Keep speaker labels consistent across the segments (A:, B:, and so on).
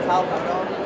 A: dejado, cabrón.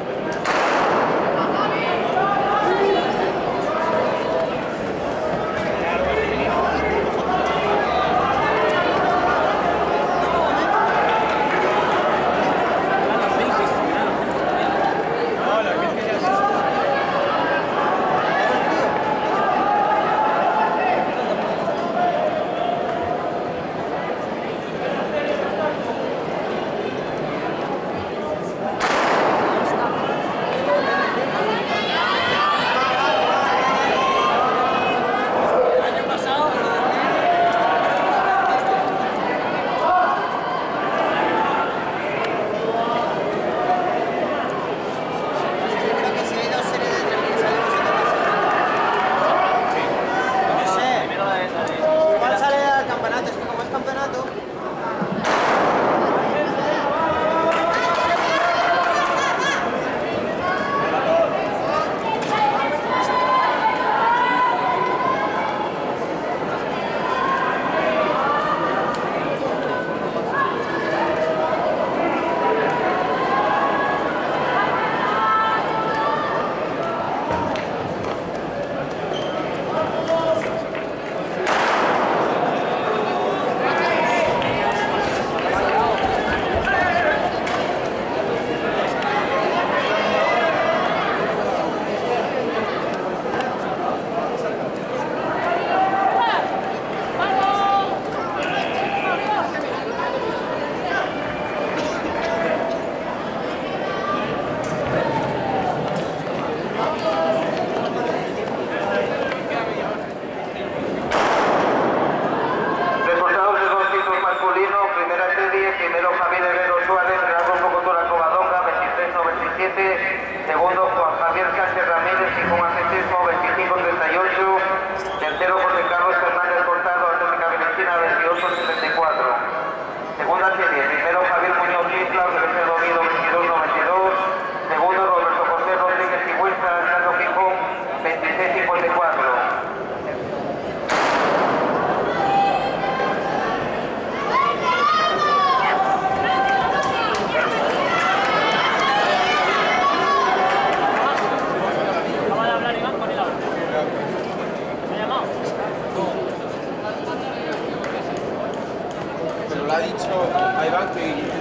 B: Primero Javier Herrero Suárez, Real Grupo Cultural Covadonga, 23-97. Segundo Juan Javier Sánchez Ramírez y con atletismo 25-38. Tercero José Carlos Fernández Cortado, Atlética Venecina 28-74. Segunda serie, primero Javier Muñoz Isla, Universidad de Oviedo 22-92. Segundo Roberto José Rodríguez y Huerta, Alcaldo Gijón 26-54.
C: Pero lo ha dicho a Iván que...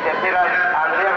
C: Tercera, Andrea